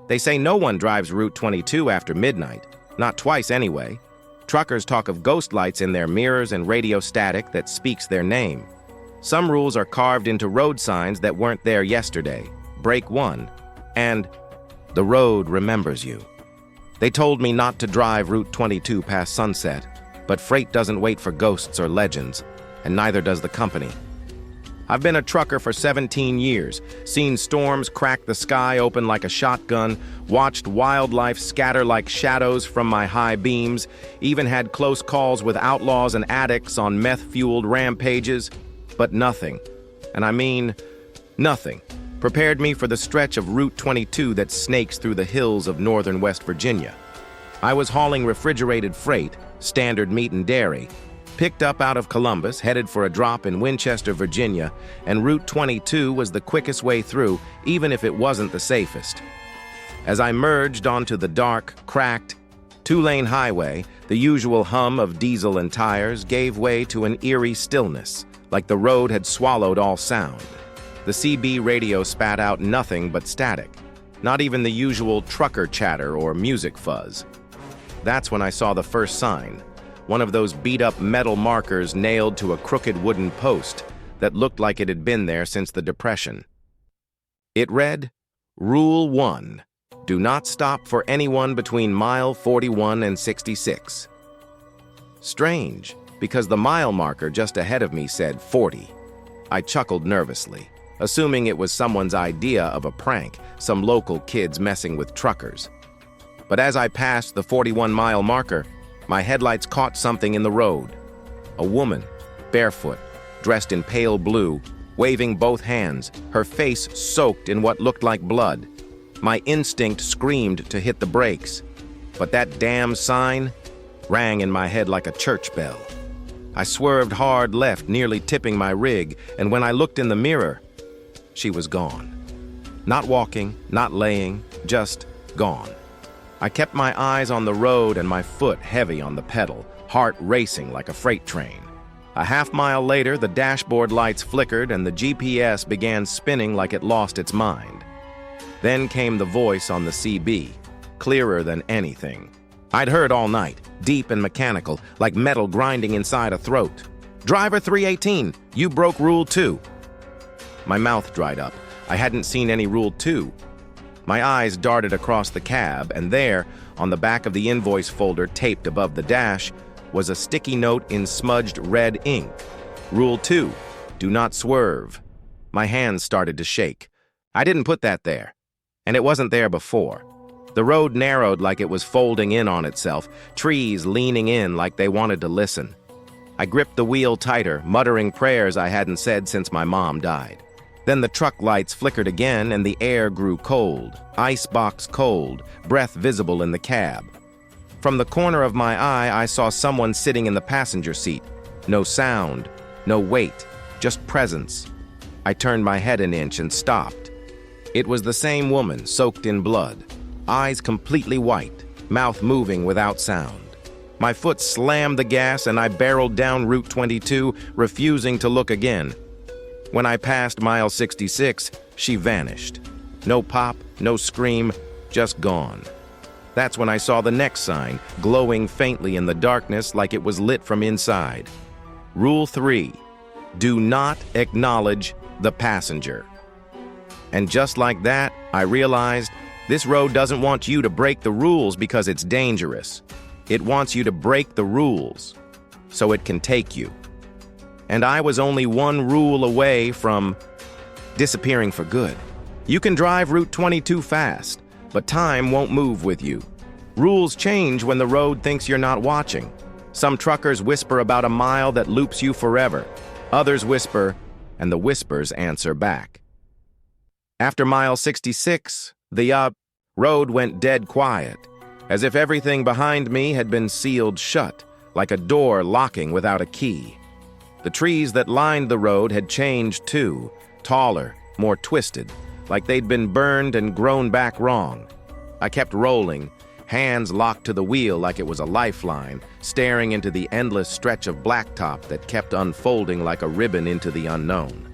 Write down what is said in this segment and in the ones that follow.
They say no one drives Route 22 after midnight, not twice anyway. Truckers talk of ghost lights in their mirrors and radio static that speaks their name. Some rules are carved into road signs that weren't there yesterday. Break one, and the road remembers you. They told me not to drive Route 22 past sunset, but freight doesn't wait for ghosts or legends, and neither does the company. I've been a trucker for 17 years, seen storms crack the sky open like a shotgun, watched wildlife scatter like shadows from my high beams, even had close calls with outlaws and addicts on meth-fueled rampages, but nothing, and I mean nothing, prepared me for the stretch of Route 22 that snakes through the hills of northern West Virginia. I was hauling refrigerated freight, standard meat and dairy, picked up out of Columbus, headed for a drop in Winchester, Virginia, and Route 22 was the quickest way through, even if it wasn't the safest. As I merged onto the dark, cracked, two-lane highway, the usual hum of diesel and tires gave way to an eerie stillness, like the road had swallowed all sound. The CB radio spat out nothing but static, not even the usual trucker chatter or music fuzz. That's when I saw the first sign, one of those beat-up metal markers nailed to a crooked wooden post that looked like it had been there since the Depression. It read, Rule 1, do not stop for anyone between mile 41 and 66. Strange, because the mile marker just ahead of me said 40. I chuckled nervously, assuming it was someone's idea of a prank, some local kids messing with truckers. But as I passed the 41-mile marker, my headlights caught something in the road. A woman, barefoot, dressed in pale blue, waving both hands, her face soaked in what looked like blood. My instinct screamed to hit the brakes, but that damn sign rang in my head like a church bell. I swerved hard left, nearly tipping my rig, and when I looked in the mirror, she was gone. Not walking, not laying, just gone. I kept my eyes on the road and my foot heavy on the pedal, heart racing like a freight train. A half-mile later, the dashboard lights flickered and the GPS began spinning like it lost its mind. Then came the voice on the CB, clearer than anything. I'd heard all night, deep and mechanical, like metal grinding inside a throat. Driver 318, you broke Rule 2. My mouth dried up. I hadn't seen any Rule 2. My eyes darted across the cab, and there, on the back of the invoice folder taped above the dash, was a sticky note in smudged red ink. Rule 2, do not swerve. My hands started to shake. I didn't put that there, and it wasn't there before. The road narrowed like it was folding in on itself, trees leaning in like they wanted to listen. I gripped the wheel tighter, muttering prayers I hadn't said since my mom died. Then the truck lights flickered again and the air grew cold, icebox cold, breath visible in the cab. From the corner of my eye, I saw someone sitting in the passenger seat. No sound, no weight, just presence. I turned my head an inch and stopped. It was the same woman, soaked in blood, eyes completely white, mouth moving without sound. My foot slammed the gas and I barreled down Route 22, refusing to look again. When I passed mile 66, she vanished. No pop, no scream, just gone. That's when I saw the next sign, glowing faintly in the darkness like it was lit from inside. Rule 3, do not acknowledge the passenger. And just like that, I realized this road doesn't want you to break the rules because it's dangerous. It wants you to break the rules so it can take you. And I was only one rule away from disappearing for good. You can drive Route 22 fast, but time won't move with you. Rules change when the road thinks you're not watching. Some truckers whisper about a mile that loops you forever. Others whisper, and the whispers answer back. After mile 66, the road went dead quiet, as if everything behind me had been sealed shut, like a door locking without a key. The trees that lined the road had changed too, taller, more twisted, like they'd been burned and grown back wrong. I kept rolling, hands locked to the wheel like it was a lifeline, staring into the endless stretch of blacktop that kept unfolding like a ribbon into the unknown.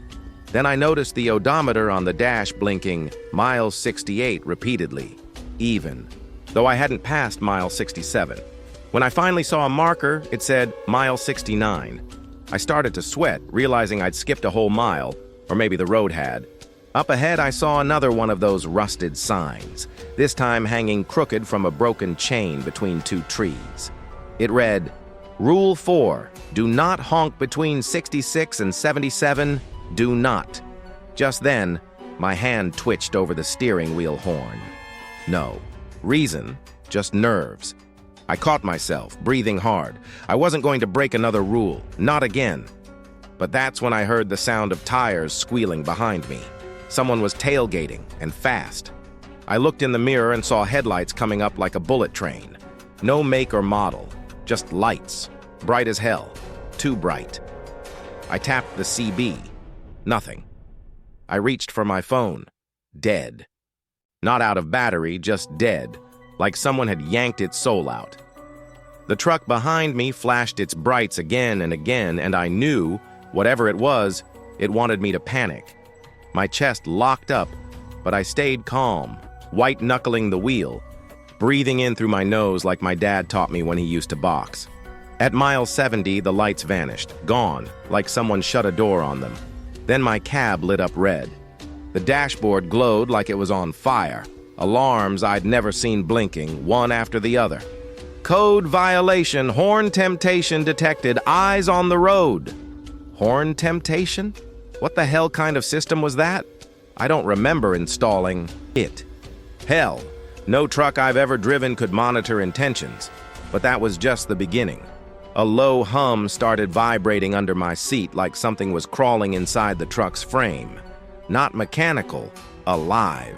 Then I noticed the odometer on the dash blinking mile 68 repeatedly. even, though I hadn't passed mile 67. When I finally saw a marker, it said mile 69. I started to sweat, realizing I'd skipped a whole mile, or maybe the road had. Up ahead, I saw another one of those rusted signs, this time hanging crooked from a broken chain between two trees. It read, "Rule 4, do not honk between 66 and 77, do not." Just then, my hand twitched over the steering wheel horn. No reason, just nerves. I caught myself, breathing hard. I wasn't going to break another rule, not again. But that's when I heard the sound of tires squealing behind me. Someone was tailgating, and fast. I looked in the mirror and saw headlights coming up like a bullet train. No make or model, just lights, bright as hell, too bright. I tapped the CB, nothing. I reached for my phone, dead. Not out of battery, just dead, like someone had yanked its soul out. The truck behind me flashed its brights again and again, and I knew, whatever it was, it wanted me to panic. My chest locked up, but I stayed calm, white-knuckling the wheel, breathing in through my nose like my dad taught me when he used to box. At mile 70, the lights vanished, gone, like someone shut a door on them. Then my cab lit up red. The dashboard glowed like it was on fire. Alarms I'd never seen blinking, one after the other. Code violation, horn temptation detected, eyes on the road. Horn temptation? What the hell kind of system was that? I don't remember installing it. Hell, no truck I've ever driven could monitor intentions, but that was just the beginning. A low hum started vibrating under my seat like something was crawling inside the truck's frame. Not mechanical, alive.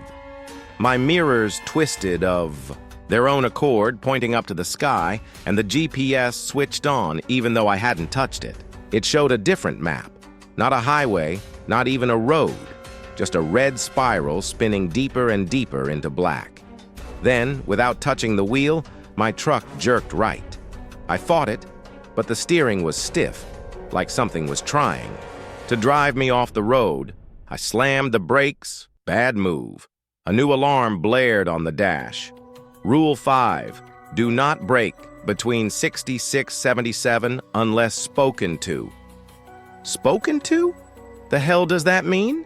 My mirrors twisted of their own accord, pointing up to the sky, and the GPS switched on even though I hadn't touched it. It showed a different map. Not a highway, not even a road, just a red spiral spinning deeper and deeper into black. Then, without touching the wheel, my truck jerked right. I fought it, but the steering was stiff, like something was trying. To drive me off the road, I slammed the brakes, bad move. A new alarm blared on the dash. Rule 5, do not brake between 66-77 unless spoken to. Spoken to? The hell does that mean?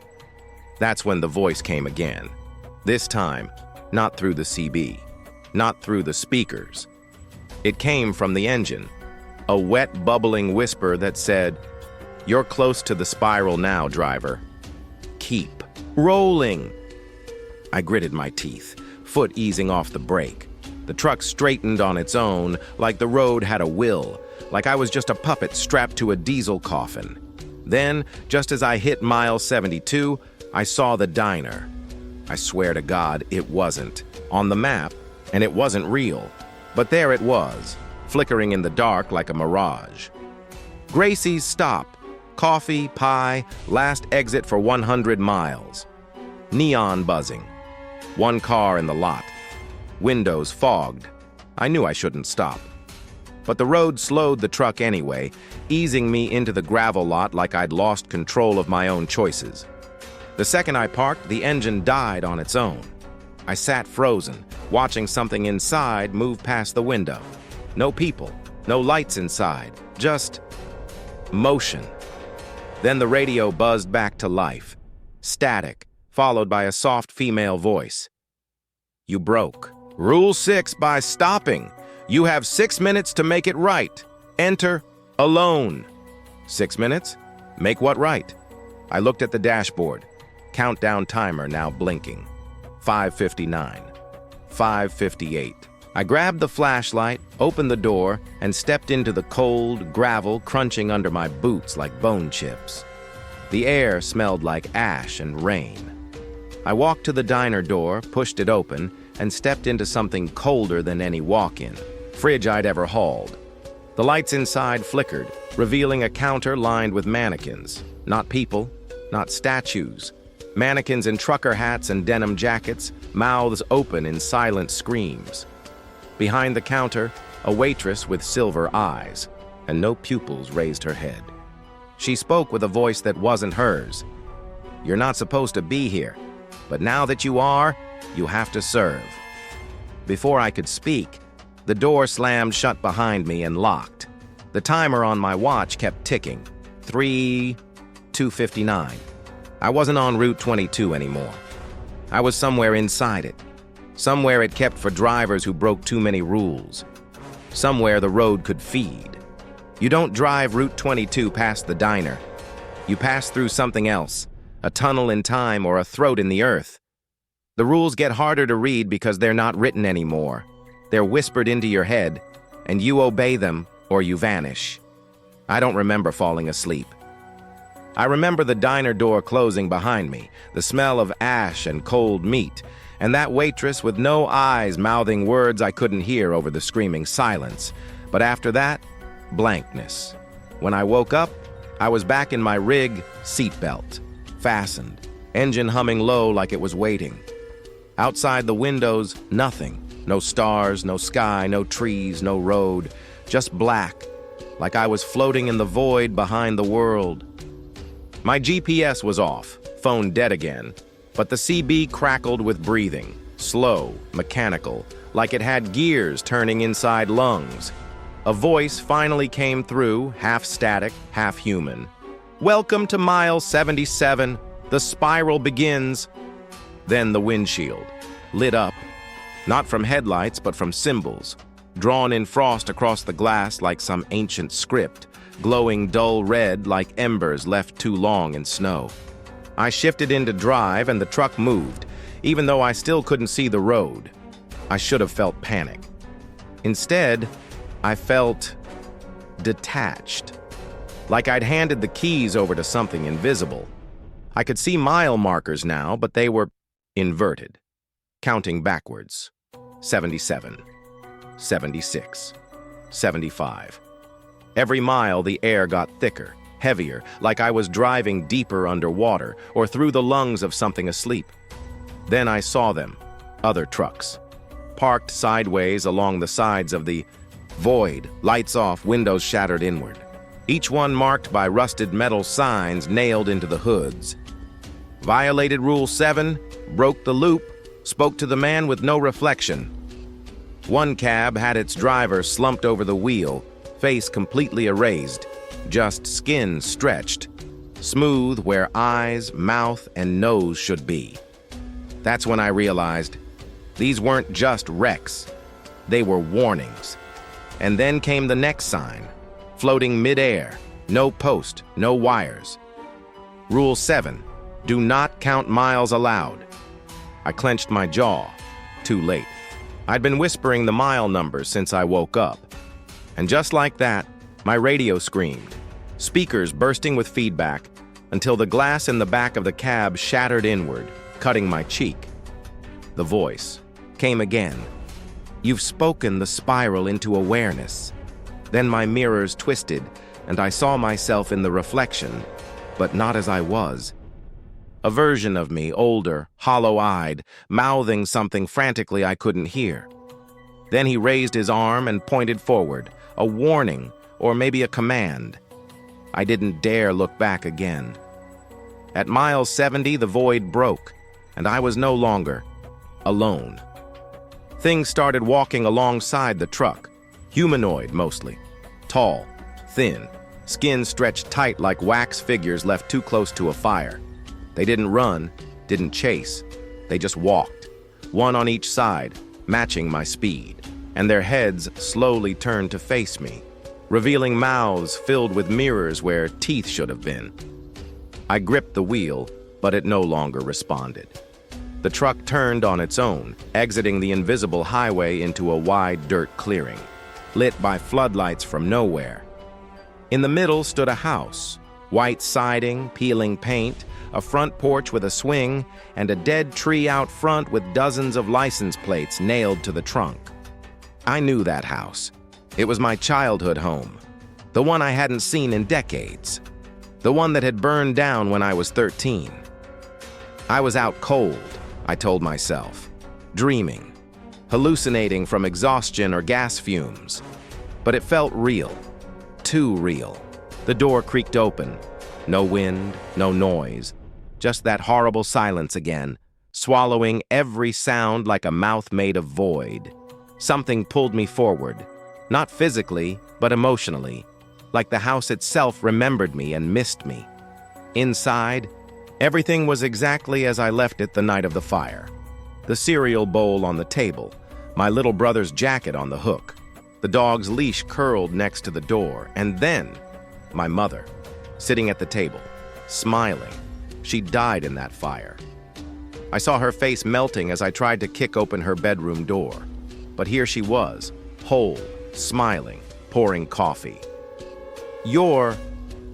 That's when the voice came again. This time, not through the CB, not through the speakers. It came from the engine, a wet, bubbling whisper that said, "You're close to the spiral now, driver. Keep rolling." I gritted my teeth, foot easing off the brake. The truck straightened on its own, like the road had a will, like I was just a puppet strapped to a diesel coffin. Then, just as I hit mile 72, I saw the diner. I swear to God, it wasn't on the map, and it wasn't real. But there it was, flickering in the dark like a mirage. Gracie's Stop. Coffee, pie, last exit for 100 miles. Neon buzzing. One car in the lot. Windows fogged. I knew I shouldn't stop. But the road slowed the truck anyway, easing me into the gravel lot like I'd lost control of my own choices. The second I parked, the engine died on its own. I sat frozen, watching something inside move past the window. No people, no lights inside, just motion. Then the radio buzzed back to life. Static, followed by a soft female voice. "You broke. Rule 6 by stopping. You have 6 minutes to make it right. Enter alone." 6 minutes? Make what right? I looked at the dashboard. Countdown timer now blinking. 5:59. 5:58. I grabbed the flashlight, opened the door, and stepped into the cold gravel crunching under my boots like bone chips. The air smelled like ash and rain. I walked to the diner door, pushed it open, and stepped into something colder than any walk-in fridge I'd ever hauled. The lights inside flickered, revealing a counter lined with mannequins. Not people, not statues. Mannequins in trucker hats and denim jackets, mouths open in silent screams. Behind the counter, a waitress with silver eyes, and no pupils raised her head. She spoke with a voice that wasn't hers. "You're not supposed to be here, but now that you are, you have to serve." Before I could speak, the door slammed shut behind me and locked. The timer on my watch kept ticking. 2:59. I wasn't on Route 22 anymore. I was somewhere inside it. Somewhere it kept for drivers who broke too many rules. Somewhere the road could feed. You don't drive Route 22 past the diner. You pass through something else, a tunnel in time or a throat in the earth. The rules get harder to read because they're not written anymore. They're whispered into your head, and you obey them or you vanish. I don't remember falling asleep. I remember the diner door closing behind me, the smell of ash and cold meat, and that waitress with no eyes mouthing words I couldn't hear over the screaming silence. But after that, blankness. When I woke up, I was back in my rig, seatbelt, fastened, engine humming low like it was waiting. Outside the windows, nothing. No stars, no sky, no trees, no road, just black, like I was floating in the void behind the world. My GPS was off, phone dead again, but the CB crackled with breathing, slow, mechanical, like it had gears turning inside lungs. A voice finally came through, half static, half human. "Welcome to mile 77. The spiral begins." Then the windshield, lit up, not from headlights but from symbols, drawn in frost across the glass like some ancient script, glowing dull red like embers left too long in snow. I shifted into drive and the truck moved, even though I still couldn't see the road. I should have felt panic. Instead, I felt detached, like I'd handed the keys over to something invisible. I could see mile markers now, but they were inverted, counting backwards. 77, 76, 75. Every mile, the air got thicker, heavier, like I was driving deeper underwater or through the lungs of something asleep. Then I saw them, other trucks, parked sideways along the sides of the void, lights off, windows shattered inward. Each one marked by rusted metal signs nailed into the hoods. Violated Rule 7, broke the loop, spoke to the man with no reflection. One cab had its driver slumped over the wheel, face completely erased, just skin stretched, smooth where eyes, mouth, and nose should be. That's when I realized these weren't just wrecks, they were warnings. And then came the next sign, floating mid-air, no post, no wires. Rule 7, do not count miles allowed. I clenched my jaw, too late. I'd been whispering the mile numbers since I woke up. And just like that, my radio screamed, speakers bursting with feedback until the glass in the back of the cab shattered inward, cutting my cheek. The voice came again. You've spoken the spiral into awareness. Then my mirrors twisted, and I saw myself in the reflection, but not as I was. A version of me, older, hollow-eyed, mouthing something frantically I couldn't hear. Then he raised his arm and pointed forward, a warning, or maybe a command. I didn't dare look back again. At mile 70, the void broke, and I was no longer alone. Things started walking alongside the truck, humanoid mostly, tall, thin, skin stretched tight like wax figures left too close to a fire. They didn't run, didn't chase. They just walked, one on each side, matching my speed, and their heads slowly turned to face me, revealing mouths filled with mirrors where teeth should have been. I gripped the wheel, but it no longer responded. The truck turned on its own, exiting the invisible highway into a wide dirt clearing, lit by floodlights from nowhere. In the middle stood a house, white siding, peeling paint, a front porch with a swing, and a dead tree out front with dozens of license plates nailed to the trunk. I knew that house. It was my childhood home, the one I hadn't seen in decades, the one that had burned down when I was 13. I was out cold, I told myself, dreaming, hallucinating from exhaustion or gas fumes. But it felt real, too real. The door creaked open. No wind, no noise, just that horrible silence again, swallowing every sound like a mouth made of void. Something pulled me forward, not physically, but emotionally, like the house itself remembered me and missed me. Inside, everything was exactly as I left it the night of the fire. The cereal bowl on the table, my little brother's jacket on the hook, the dog's leash curled next to the door, and then my mother, sitting at the table, smiling. She died in that fire. I saw her face melting as I tried to kick open her bedroom door. But here she was, whole, smiling, pouring coffee. "You're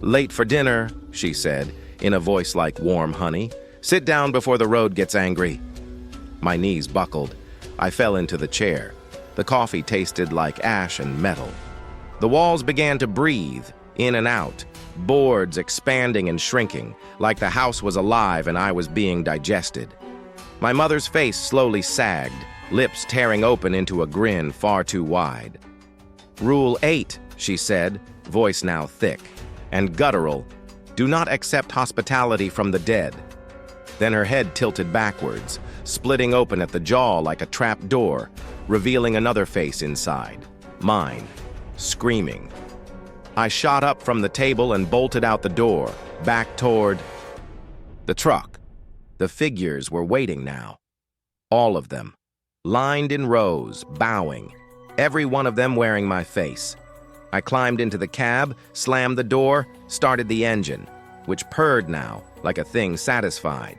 late for dinner," she said, in a voice like warm honey. "Sit down before the road gets angry." My knees buckled. I fell into the chair. The coffee tasted like ash and metal. The walls began to breathe, in and out, boards expanding and shrinking, like the house was alive and I was being digested. My mother's face slowly sagged, lips tearing open into a grin far too wide. "Rule 8, she said, voice now thick and guttural, "do not accept hospitality from the dead." Then her head tilted backwards, splitting open at the jaw like a trap door, revealing another face inside, mine, screaming. I shot up from the table and bolted out the door, back toward the truck. The figures were waiting now. All of them, lined in rows, bowing, every one of them wearing my face. I climbed into the cab, slammed the door, started the engine, which purred now, like a thing satisfied.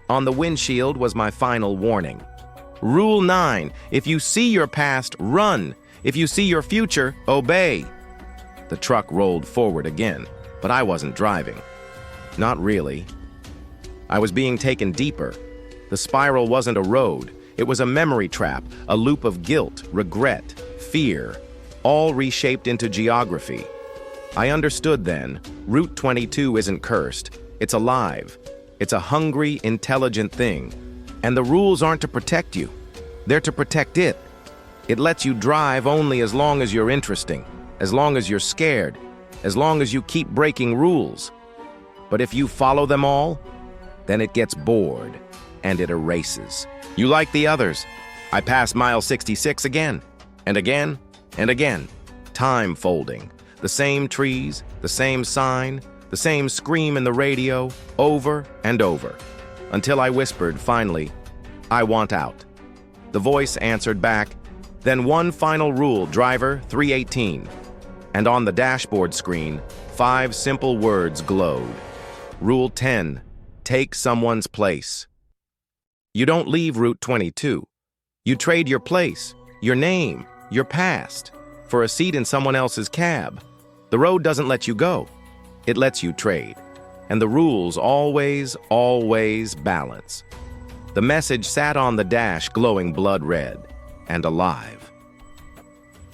On the windshield was my final warning. "Rule 9, if you see your past, run. If you see your future, obey." The truck rolled forward again, but I wasn't driving. Not really. I was being taken deeper. The spiral wasn't a road. It was a memory trap, a loop of guilt, regret, fear, all reshaped into geography. I understood then, Route 22 isn't cursed. It's alive. It's a hungry, intelligent thing. And the rules aren't to protect you. They're to protect it. It lets you drive only as long as you're interesting, as long as you're scared, as long as you keep breaking rules. But if you follow them all, then it gets bored, and it erases. You like the others. I passed mile 66 again, and again, and again. Time folding. The same trees, the same sign, the same scream in the radio, over and over. Until I whispered, finally, "I want out." The voice answered back, "Then one final rule, driver, 318. And on the dashboard screen, 5 simple words glowed. Rule 10, take someone's place. You don't leave Route 22. You trade your place, your name, your past, for a seat in someone else's cab. The road doesn't let you go. It lets you trade. And the rules always, always balance. The message sat on the dash glowing blood red and alive.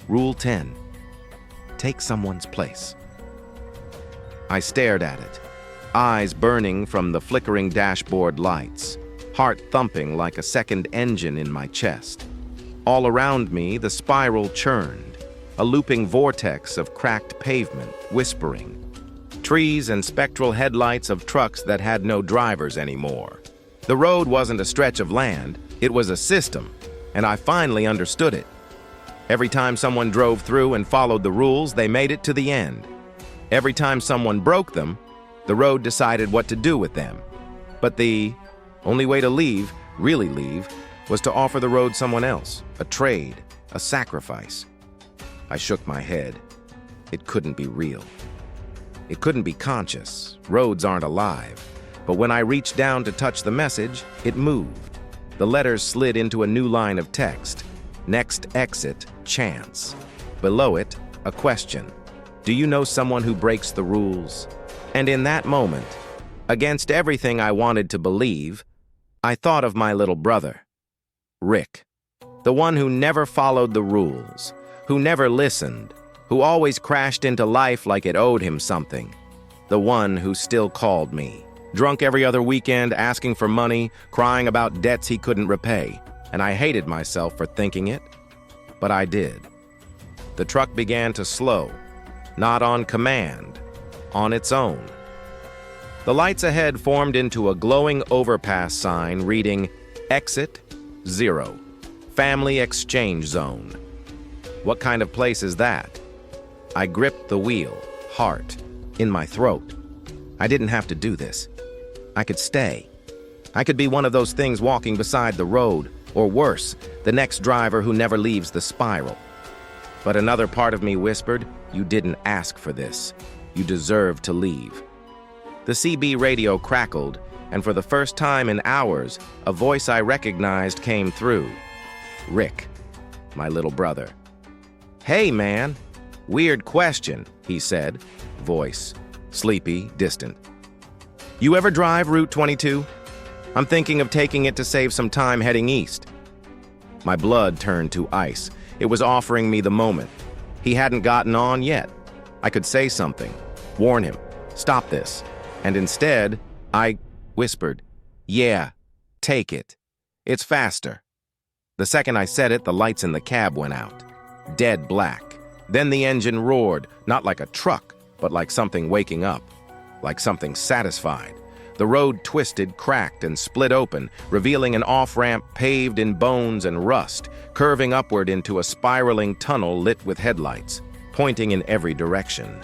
Rule 10, take someone's place. I stared at it, eyes burning from the flickering dashboard lights, heart thumping like a second engine in my chest. All around me, the spiral churned, a looping vortex of cracked pavement, whispering. Trees and spectral headlights of trucks that had no drivers anymore. The road wasn't a stretch of land, it was a system, and I finally understood it. Every time someone drove through and followed the rules, they made it to the end. Every time someone broke them, the road decided what to do with them. But the only way to leave, really leave, was to offer the road someone else, a trade, a sacrifice. I shook my head. It couldn't be real. It couldn't be conscious. Roads aren't alive. But when I reached down to touch the message, it moved. The letters slid into a new line of text. Next exit, chance. Below it, a question. Do you know someone who breaks the rules? And in that moment, against everything I wanted to believe, I thought of my little brother, Rick, the one who never followed the rules, who never listened, who always crashed into life like it owed him something, the one who still called me, drunk every other weekend, asking for money, crying about debts he couldn't repay, and I hated myself for thinking it, but I did. The truck began to slow, not on command, on its own. The lights ahead formed into a glowing overpass sign reading, Exit 0, Family exchange zone. What kind of place is that? I gripped the wheel, heart in my throat. I didn't have to do this. I could stay. I could be one of those things walking beside the road, or worse, the next driver who never leaves the spiral. But another part of me whispered, "You didn't ask for this. You deserve to leave." The CB radio crackled, and for the first time in hours, a voice I recognized came through. Rick, my little brother. "Hey, man. Weird question," he said, voice sleepy, distant. "You ever drive Route 22? I'm thinking of taking it to save some time heading east." My blood turned to ice. It was offering me the moment. He hadn't gotten on yet. I could say something, warn him, stop this. And instead, I whispered, "Yeah, take it. It's faster." The second I said it, the lights in the cab went out. Dead black. Then the engine roared, not like a truck, but like something waking up, like something satisfied. The road twisted, cracked, and split open, revealing an off-ramp paved in bones and rust, curving upward into a spiraling tunnel lit with headlights, pointing in every direction,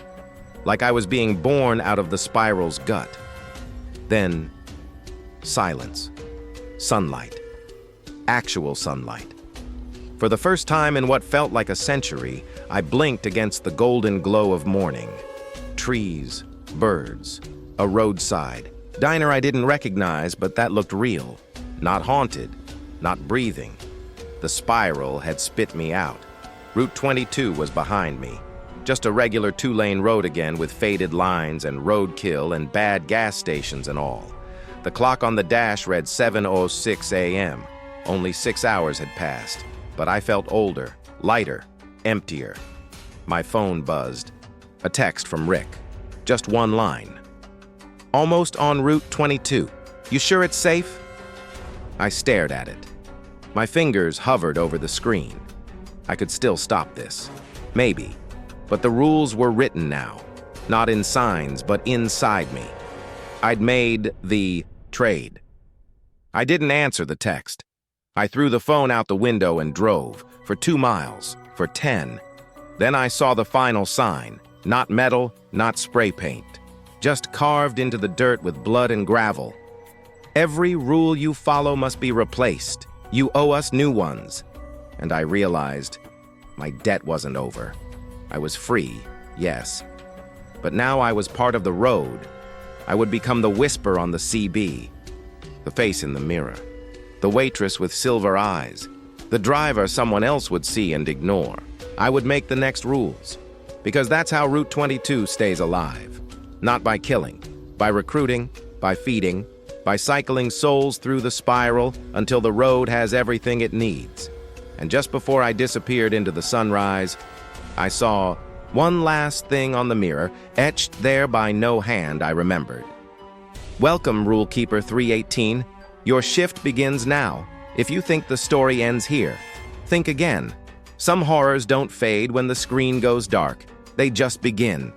like I was being born out of the spiral's gut. Then, silence. Sunlight. Actual sunlight. For the first time in what felt like a century, I blinked against the golden glow of morning. Trees, birds, a roadside diner I didn't recognize, but that looked real. Not haunted, not breathing. The spiral had spit me out. Route 22 was behind me. Just a regular two-lane road again with faded lines and roadkill and bad gas stations and all. The clock on the dash read 7:06 a.m. Only 6 hours had passed, but I felt older, lighter, emptier. My phone buzzed. A text from Rick. Just one line. "Almost on Route 22. You sure it's safe?" I stared at it. My fingers hovered over the screen. I could still stop this. Maybe. But the rules were written now. Not in signs, but inside me. I'd made the trade. I didn't answer the text. I threw the phone out the window and drove. For 2 miles. For 10. Then I saw the final sign. Not metal, not spray paint. Just carved into the dirt with blood and gravel. "Every rule you follow must be replaced. You owe us new ones." And I realized my debt wasn't over. I was free, yes. But now I was part of the road. I would become the whisper on the CB. The face in the mirror. The waitress with silver eyes. The driver someone else would see and ignore. I would make the next rules. Because that's how Route 22 stays alive. Not by killing, by recruiting, by feeding, by cycling souls through the spiral until the road has everything it needs. And just before I disappeared into the sunrise, I saw one last thing on the mirror, etched there by no hand I remembered. "Welcome, Rule Keeper 318. Your shift begins now. If you think the story ends here, think again. Some horrors don't fade when the screen goes dark. They just begin."